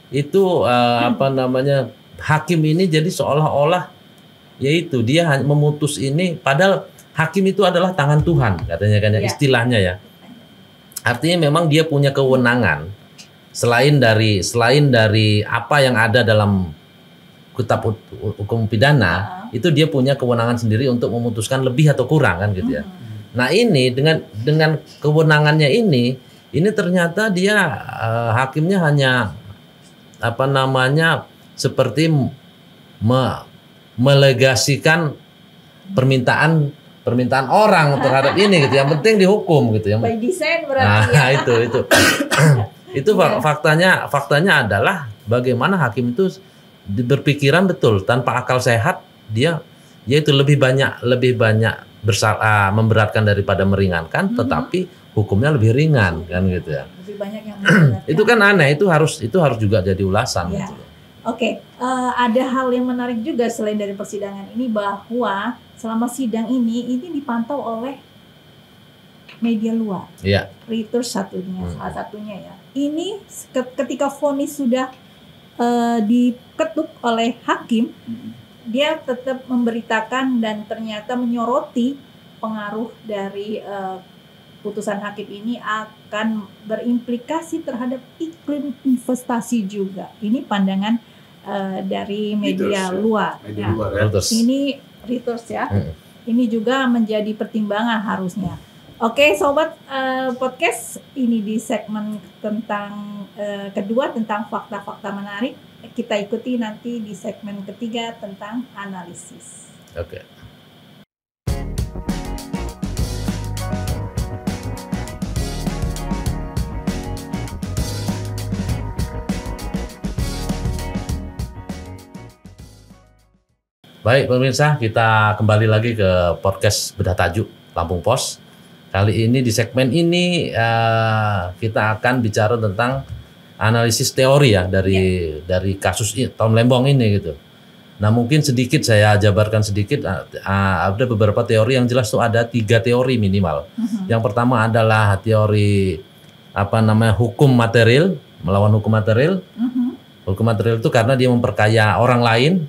Itu hakim ini jadi seolah-olah yaitu dia memutus ini, padahal hakim itu adalah tangan Tuhan katanya kan ya, istilahnya ya. Artinya memang dia punya kewenangan selain dari apa yang ada dalam kitab hukum pidana, itu dia punya kewenangan sendiri untuk memutuskan lebih atau kurang kan gitu ya. Nah ini dengan kewenangannya ini ternyata dia hakimnya hanya seperti melegasikan permintaan orang terhadap ini gitu. Yang penting dihukum gitu. By design berarti. Nah itu faktanya adalah bagaimana hakim itu berpikiran betul tanpa akal sehat, dia itu lebih banyak memberatkan daripada meringankan, tetapi hukumnya lebih ringan kan gitu ya. Lebih banyak yang memberatkan. Itu kan aneh, itu harus juga jadi ulasan. Gitu. Oke, ada hal yang menarik juga selain dari persidangan ini, bahwa selama sidang ini dipantau oleh media luar. Reuters salah satunya ya. Ini ketika vonis sudah diketuk oleh hakim, dia tetap memberitakan dan ternyata menyoroti pengaruh dari putusan hakim ini akan berimplikasi terhadap iklim investasi juga. Ini pandangan dari media luar. Ini Reuters ya. Ini juga menjadi pertimbangan harusnya. Oke, sobat podcast, ini di segmen tentang kedua tentang fakta-fakta menarik. Kita ikuti nanti di segmen ketiga tentang analisis. Oke. Baik pemirsa, kita kembali lagi ke podcast Bedah Tajuk Lampung Pos. Kali ini di segmen ini kita akan bicara tentang analisis teori ya dari kasus Tom Lembong ini gitu. Nah mungkin sedikit saya jabarkan sedikit, ada beberapa teori yang jelas tuh ada 3 teori minimal. Yang pertama adalah teori hukum material, melawan hukum material. Hukum material itu karena dia memperkaya orang lain.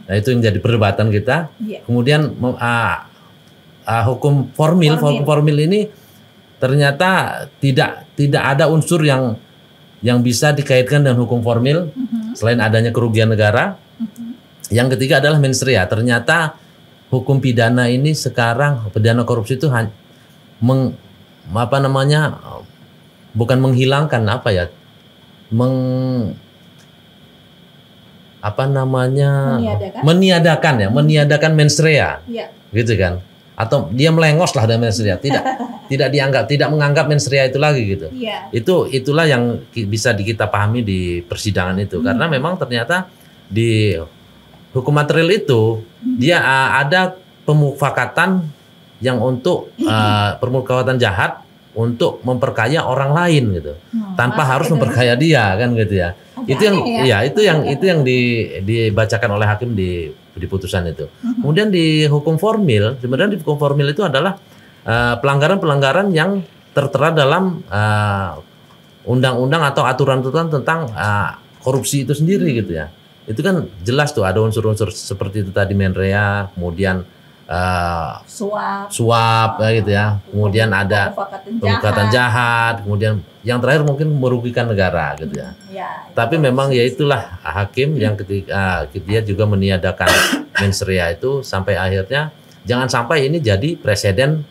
Nah itu yang jadi perdebatan kita. Kemudian hukum formil ini ternyata tidak ada unsur yang bisa dikaitkan dengan hukum formil selain adanya kerugian negara. Yang ketiga adalah mens rea. Ternyata hukum pidana ini sekarang, pidana korupsi itu bukan menghilangkan meniadakan mens rea. Gitu kan. atau dia melengos lah dari mens rea, tidak menganggap mens rea itu lagi gitu. Itulah yang bisa kita pahami di persidangan itu, karena memang ternyata di hukum material itu dia ada pemufakatan yang untuk permufakatan jahat untuk memperkaya orang lain gitu, tanpa harus memperkaya dia kan gitu ya. Itu yang dibacakan oleh hakim di putusan itu. Kemudian di hukum formil, sebenarnya di hukum formil itu adalah pelanggaran-pelanggaran yang tertera dalam undang-undang atau aturan-aturan tentang korupsi itu sendiri gitu ya. Itu kan jelas tuh ada unsur-unsur seperti itu tadi, mens rea, kemudian suap gitu ya, kemudian ada pemufakatan jahat, kemudian yang terakhir mungkin merugikan negara gitu ya. Tapi memang ya itulah hakim yang ketika dia juga meniadakan mens rea itu sampai akhirnya jangan sampai ini jadi presiden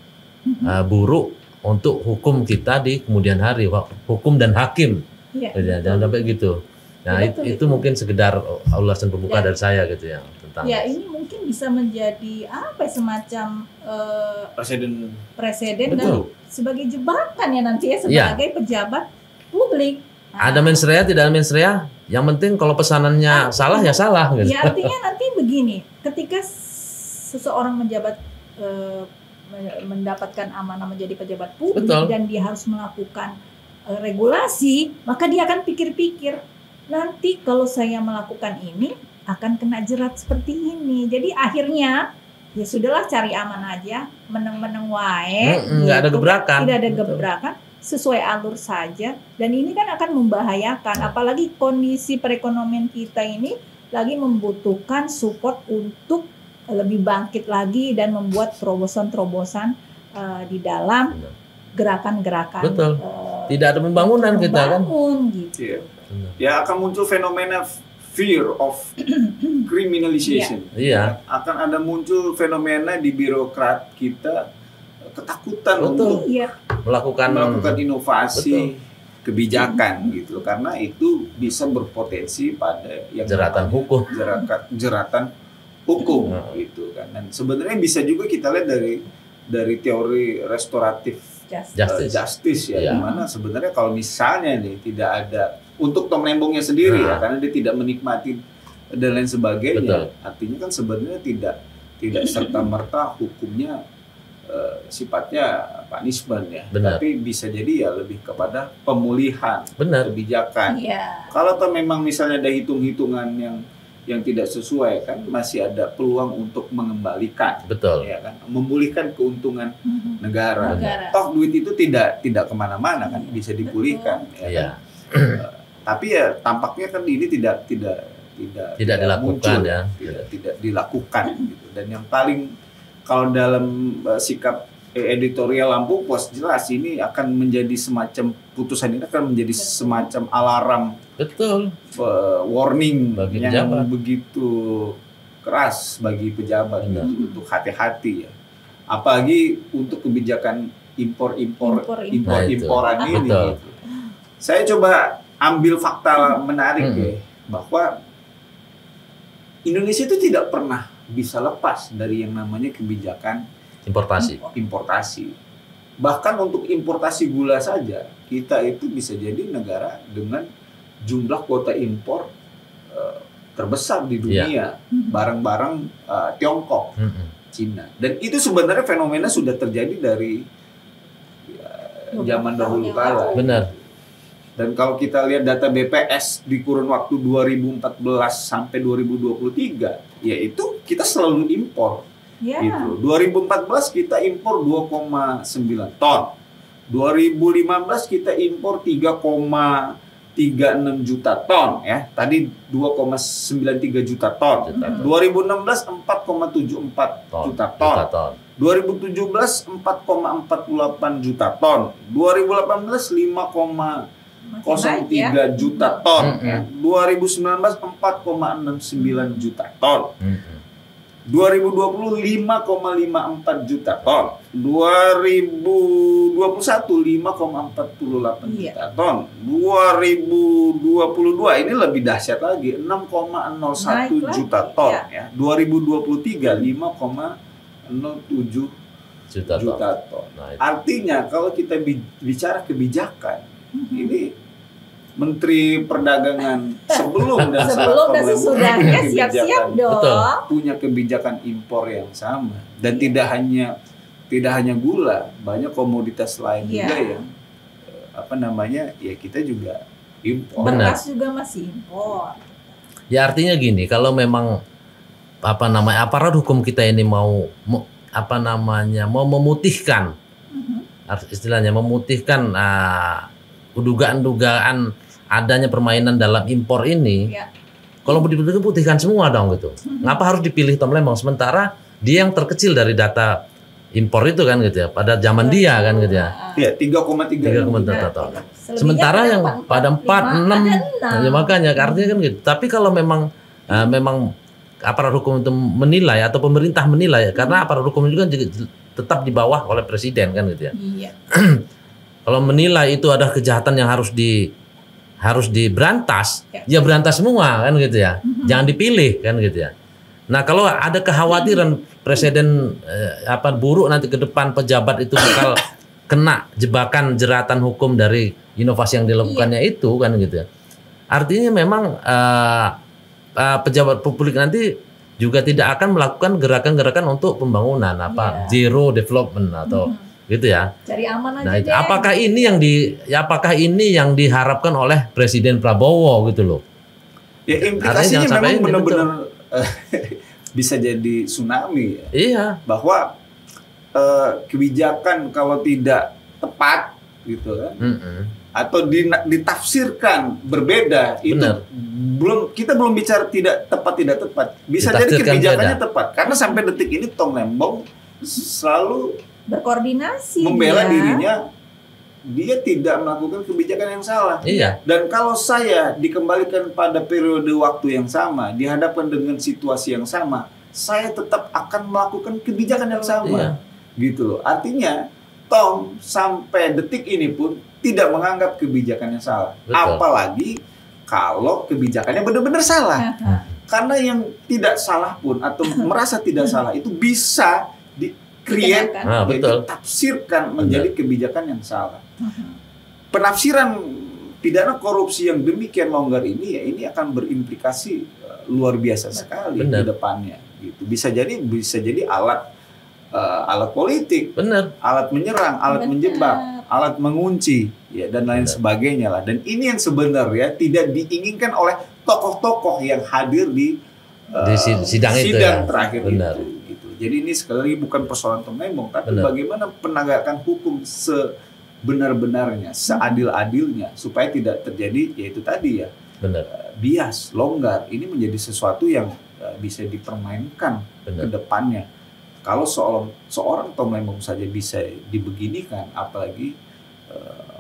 buruk untuk hukum kita di kemudian hari, hukum dan hakim. Jangan sampai gitu. Nah, itu mungkin sekedar ulasan pembuka dari saya gitu ya tentang. Ini mungkin bisa menjadi semacam presiden dan sebagai jebakan ya nanti ya sebagai pejabat publik. Ada mens rea, tidak ada mens rea, yang penting kalau pesanannya salah ya salah gitu. Ya artinya nanti begini, ketika seseorang menjabat mendapatkan amanah menjadi pejabat publik dan dia harus melakukan regulasi, maka dia akan pikir-pikir, nanti kalau saya melakukan ini akan kena jerat seperti ini. Jadi akhirnya ya sudahlah, cari aman aja, meneng-meneng wae. Nggak ada gebrakan. Tidak ada gebrakan, sesuai alur saja. Dan ini kan akan membahayakan. Apalagi kondisi perekonomian kita ini lagi membutuhkan support untuk lebih bangkit lagi dan membuat terobosan-terobosan di dalam gerakan-gerakan. Betul. Tidak ada pembangunan kita kan. Gitu. Ya akan muncul fenomena fear of criminalization. Akan ada muncul fenomena di birokrat kita ketakutan untuk melakukan inovasi kebijakan gitu, karena itu bisa berpotensi pada yang jeratan hukum. Jeratan hukum gitu kan. Dan sebenarnya bisa juga kita lihat dari teori restoratif justice ya, dimana sebenarnya kalau misalnya nih tidak ada untuk Tom Lembongnya sendiri ya, karena dia tidak menikmati dan lain sebagainya, artinya kan sebenarnya tidak serta merta hukumnya sifatnya punishment ya, tapi bisa jadi ya lebih kepada pemulihan kebijakan. Kalau memang misalnya ada hitung-hitungan yang tidak sesuai, kan masih ada peluang untuk mengembalikan, ya kan, memulihkan keuntungan negara. Toh duit itu tidak kemana-mana kan, bisa dipulihkan. Ya kan? Tapi ya tampaknya kan ini tidak dilakukan muncul, ya, tidak dilakukan gitu. Dan yang paling kalau dalam sikap editorial Lampung Pos jelas ini akan menjadi semacam putusan ini akan menjadi semacam alarm, warning bagi yang pejabat. Begitu keras bagi pejabat gitu, untuk hati-hati ya, apalagi untuk kebijakan imporan ini gitu. Saya coba ambil fakta menarik ya, bahwa Indonesia itu tidak pernah bisa lepas dari yang namanya kebijakan importasi. Bahkan untuk importasi gula saja, kita itu bisa jadi negara dengan jumlah kuota impor terbesar di dunia, barang-barang Tiongkok, Cina. Dan itu sebenarnya fenomena sudah terjadi dari zaman dahulu kala. Benar. Dan kalau kita lihat data BPS di kurun waktu 2014 sampai 2023, yaitu kita selalu impor. Gitu. 2014 kita impor 2,9 ton. 2015 kita impor 3,36 juta ton ya. Tadi 2,93 juta ton. 2016 4,74 juta ton. 2017 4,48 juta ton. 2018 5,03 juta ton. 2019 4,69 juta ton. 2020 5,54 juta ton, 2021 5,48 juta ton, 2022 ini lebih dahsyat lagi 6,01 juta ton ya, 2023 5,07 juta ton. Nah, artinya kalau kita bicara kebijakan, ini Menteri Perdagangan sebelum dan sesudahnya siap-siap dong punya kebijakan impor yang sama, dan tidak hanya gula, banyak komoditas lain juga yang ya kita juga impor. Beras juga masih impor. Ya artinya gini, kalau memang aparat hukum kita ini mau memutihkan, istilahnya memutihkan dugaan-dugaan adanya permainan dalam impor ini, kalau diputihkan semua dong gitu. Ngapa harus dipilih Tom Lembong sementara dia yang terkecil dari data impor itu kan gitu ya, pada zaman dia kan gitu ya. Iya, 3,3 ton. Sementara yang pada 4, 6, ya makanya artinya kan gitu. Tapi kalau memang aparat hukum itu menilai atau pemerintah menilai, karena aparat hukum itu kan juga tetap di bawah oleh presiden kan gitu ya. Iya. Kalau menilai itu ada kejahatan yang harus diberantas, ya berantas semua kan gitu ya. Jangan dipilih kan gitu ya. Nah, kalau ada kekhawatiran presiden buruk nanti ke depan pejabat itu bakal kena jebakan jeratan hukum dari inovasi yang dilakukannya itu kan gitu ya. Artinya memang pejabat publik nanti juga tidak akan melakukan gerakan-gerakan untuk pembangunan zero development atau gitu ya. Cari aman aja. Nah, apakah ini yang diharapkan oleh Presiden Prabowo gitu loh? Ya implikasinya memang benar-benar bisa jadi tsunami ya. Iya. Bahwa kebijakan kalau tidak tepat gitu kan, atau ditafsirkan berbeda, itu kita belum bicara tidak tepat. Bisa jadi kebijakannya tepat, karena sampai detik ini Tom Lembong selalu berkoordinasi, membela dirinya, dia tidak melakukan kebijakan yang salah. Iya. Dan kalau saya dikembalikan pada periode waktu yang sama, dihadapkan dengan situasi yang sama, saya tetap akan melakukan kebijakan yang sama. Gitu loh. Artinya Tom sampai detik ini pun tidak menganggap kebijakannya salah. Betul. Apalagi kalau kebijakannya benar-benar salah. Karena yang tidak salah pun atau merasa tidak salah itu bisa create, ditafsirkan menjadi kebijakan yang salah. Penafsiran pidana korupsi yang demikian longgar ini akan berimplikasi luar biasa sekali ke depannya. Gitu. Bisa jadi alat politik, alat menyerang, alat menjebak, alat mengunci, ya dan lain sebagainya lah. Dan ini yang sebenarnya tidak diinginkan oleh tokoh-tokoh yang hadir di sidang terakhir itu. Jadi ini sekali lagi bukan persoalan Tom Lembong, tapi bagaimana penegakan hukum sebenar-benarnya, seadil-adilnya, supaya tidak terjadi yaitu tadi ya bias, longgar. Ini menjadi sesuatu yang bisa dipermainkan ke depannya. Kalau seorang Tom Lembong saja bisa dibeginikan, apalagi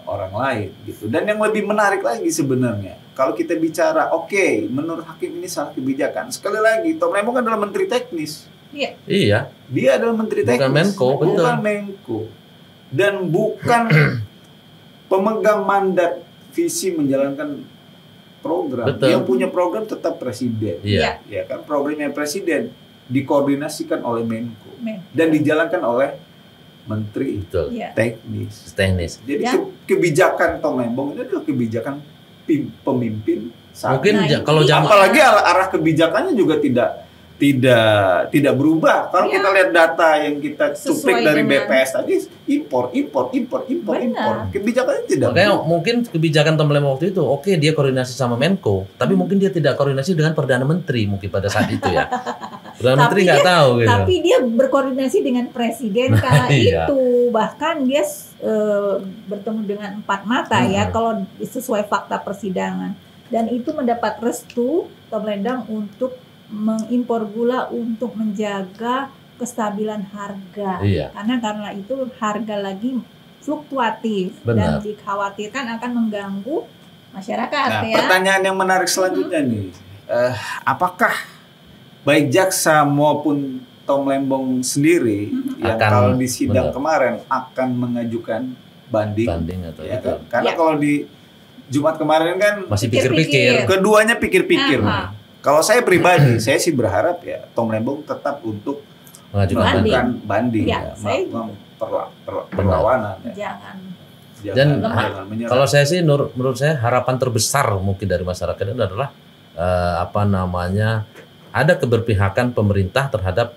orang lain gitu. Dan yang lebih menarik lagi sebenarnya, kalau kita bicara menurut hakim ini salah kebijakan, sekali lagi Tom Lembong adalah menteri teknis. Iya. Dia adalah menteri teknis. Bukan Menko, bukan Menko. Dan bukan pemegang mandat visi menjalankan program. Yang punya program tetap presiden. Iya. Ya kan, programnya presiden dikoordinasikan oleh Menko dan dijalankan oleh menteri teknis. Jadi kebijakan Tom Lembong ini adalah kebijakan pemimpin saat mungkin kalau apalagi arah kebijakannya juga tidak berubah. Kalau kita lihat data yang kita cuplik dari BPS tadi, impor. Kebijakannya tidak. Makanya mungkin kebijakan Tom Lembong waktu itu, dia koordinasi sama Menko, tapi mungkin dia tidak koordinasi dengan Perdana Menteri mungkin pada saat itu ya. Perdana Menteri nggak tahu gitu. Tapi dia berkoordinasi dengan Presiden kala itu. Bahkan dia bertemu dengan 4 mata ya, kalau sesuai fakta persidangan. Dan itu mendapat restu Tom Lembong untuk mengimpor gula untuk menjaga kestabilan harga. Karena itu harga lagi fluktuatif dan dikhawatirkan akan mengganggu masyarakat. Pertanyaan yang menarik selanjutnya nih, apakah baik jaksa maupun Tom Lembong sendiri yang kalau di sidang kemarin akan mengajukan banding atau karena kalau di Jumat kemarin kan masih pikir-pikir, keduanya pikir-pikir. Kalau saya pribadi, saya sih berharap ya Tom Lembong tetap untuk melakukan banding, ya, perlawanan. Jangan. Dan kalau saya sih, menurut saya harapan terbesar mungkin dari masyarakat itu adalah ada keberpihakan pemerintah terhadap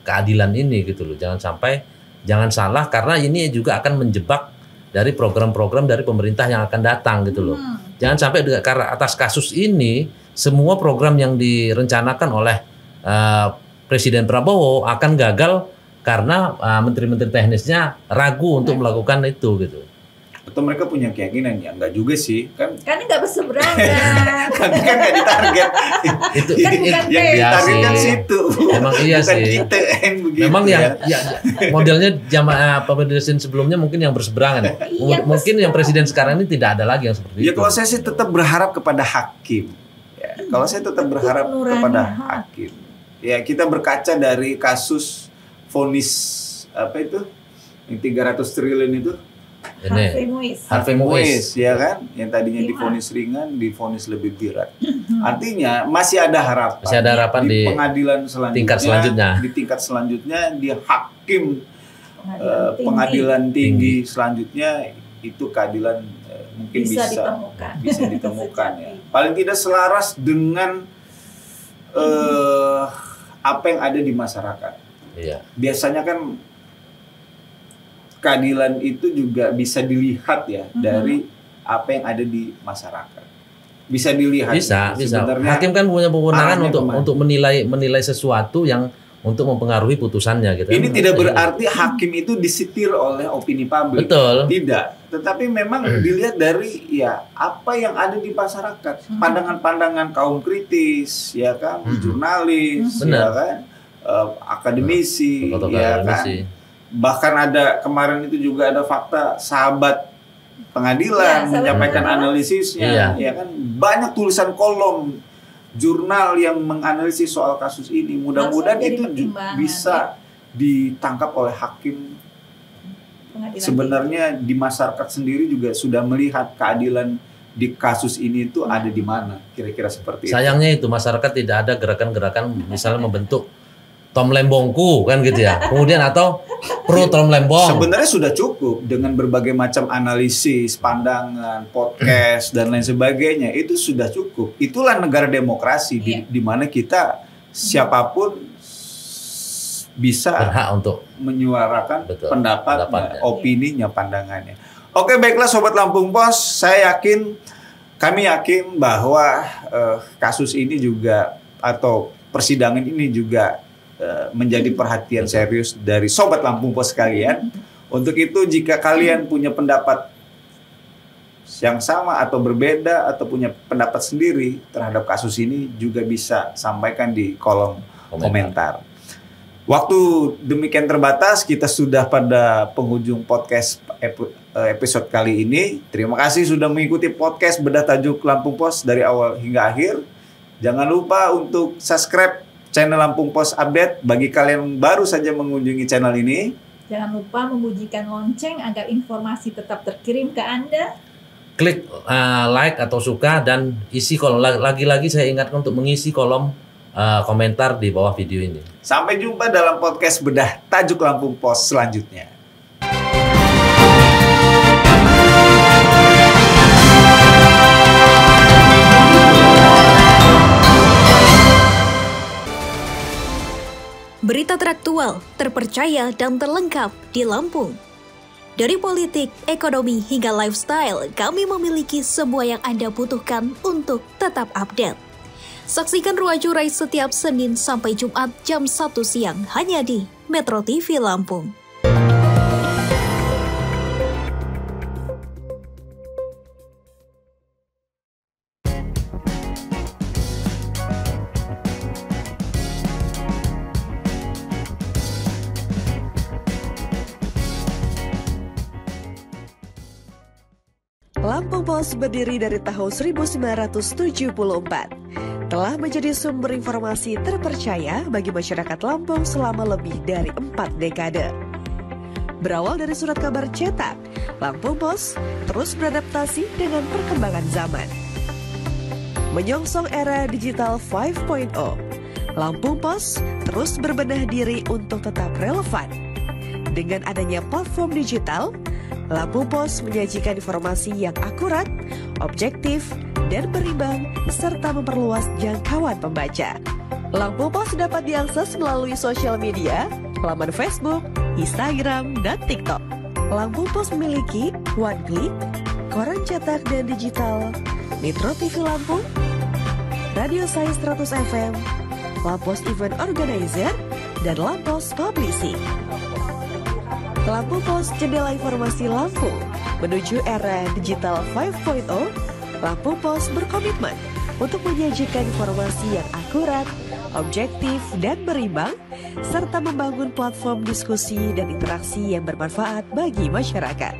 keadilan ini gitu loh. Jangan salah, karena ini juga akan menjebak dari program-program dari pemerintah yang akan datang gitu loh. Jangan sampai karena atas kasus ini semua program yang direncanakan oleh Presiden Prabowo akan gagal karena menteri-menteri teknisnya ragu untuk melakukan itu gitu. Atau mereka punya keyakinan ya, enggak juga sih kan nggak berseberangan. kan nggak ditarget itu kan yang ditargetkan situ. Memang iya bukan sih. Kita begitu. Memang ya modelnya zaman presiden sebelumnya mungkin yang berseberangan. Mungkin yang presiden sekarang ini tidak ada lagi yang seperti itu. Ya kalau saya sih tetap berharap kepada hakim. Ya, kalau saya tetap berharap kepada hakim. Ya kita berkaca dari kasus vonis yang 300 triliun itu. Harvey Mois ya kan, yang tadinya divonis ringan, divonis lebih berat. Artinya masih ada harapan di pengadilan selanjutnya, di tingkat selanjutnya, di hakim pengadilan tinggi selanjutnya itu keadilan mungkin bisa ditemukan ya. Paling tidak selaras dengan apa yang ada di masyarakat. Iya. Biasanya kan keadilan itu juga bisa dilihat ya dari apa yang ada di masyarakat. Bisa dilihat. Bisa. Hakim kan punya kewenangan untuk menilai sesuatu yang untuk mempengaruhi putusannya gitu. Ini tidak berarti hakim itu disitir oleh opini publik. Betul. Tidak. Tetapi memang dilihat dari ya apa yang ada di masyarakat. Pandangan-pandangan kaum kritis, ya kan, jurnalis, ya kan, akademisi, ya kan. Bahkan ada kemarin itu juga ada fakta sahabat pengadilan menyampaikan analisisnya, ya kan, banyak tulisan kolom jurnal yang menganalisis soal kasus ini. Mudah-mudahan itu bisa ditangkap oleh hakim. Sebenarnya di masyarakat sendiri juga sudah melihat keadilan di kasus ini itu ada di mana, kira-kira seperti itu. Sayangnya itu masyarakat tidak ada gerakan-gerakan misalnya membentuk Tom Lembongku kan gitu ya. Kemudian atau pro Tom Lembong. Sebenarnya sudah cukup dengan berbagai macam analisis, pandangan, podcast dan lain sebagainya. Itu sudah cukup. Itulah negara demokrasi di mana kita siapapun bisa berhak untuk menyuarakan pendapat, opininya, pandangannya. Oke, baiklah Sobat Lampung Pos, kami yakin bahwa kasus ini juga atau persidangan ini juga menjadi perhatian serius dari Sobat Lampung Pos sekalian. Untuk itu jika kalian punya pendapat yang sama atau berbeda atau punya pendapat sendiri terhadap kasus ini juga bisa sampaikan di kolom komentar. Waktu demikian terbatas, kita sudah pada penghujung podcast episode kali ini. Terima kasih sudah mengikuti podcast Bedah Tajuk Lampung Pos dari awal hingga akhir. Jangan lupa untuk subscribe channel Lampung Pos Update bagi kalian yang baru saja mengunjungi channel ini. Jangan lupa membunyikan lonceng agar informasi tetap terkirim ke Anda. Klik like atau suka dan isi kolom. Lagi-lagi saya ingatkan untuk mengisi kolom komentar di bawah video ini. Sampai jumpa dalam podcast Bedah Tajuk Lampung Pos selanjutnya. Berita teraktual, terpercaya dan terlengkap di Lampung. Dari politik, ekonomi hingga lifestyle, kami memiliki semua yang Anda butuhkan untuk tetap update. Saksikan Ruang Curai setiap Senin sampai Jumat jam 1 siang hanya di Metro TV Lampung. Lampung Pos berdiri dari tahun 1974. Telah menjadi sumber informasi terpercaya bagi masyarakat Lampung selama lebih dari 4 dekade. Berawal dari surat kabar cetak, Lampung Pos terus beradaptasi dengan perkembangan zaman. Menyongsong era digital 5.0, Lampung Pos terus berbenah diri untuk tetap relevan. Dengan adanya platform digital, Lampung Pos menyajikan informasi yang akurat, objektif, dan berimbang, serta memperluas jangkauan pembaca. Lampung Pos dapat diakses melalui sosial media, laman Facebook, Instagram, dan TikTok. Lampung Pos memiliki One Click, koran cetak dan digital, Metro TV Lampung, Radio Sai 100 FM, Lampos Event Organizer, dan Lampos Publishing. Lampung Pos, jendela informasi Lampung. Menuju era digital 5.0, Lampung Pos berkomitmen untuk menyajikan informasi yang akurat, objektif, dan berimbang, serta membangun platform diskusi dan interaksi yang bermanfaat bagi masyarakat.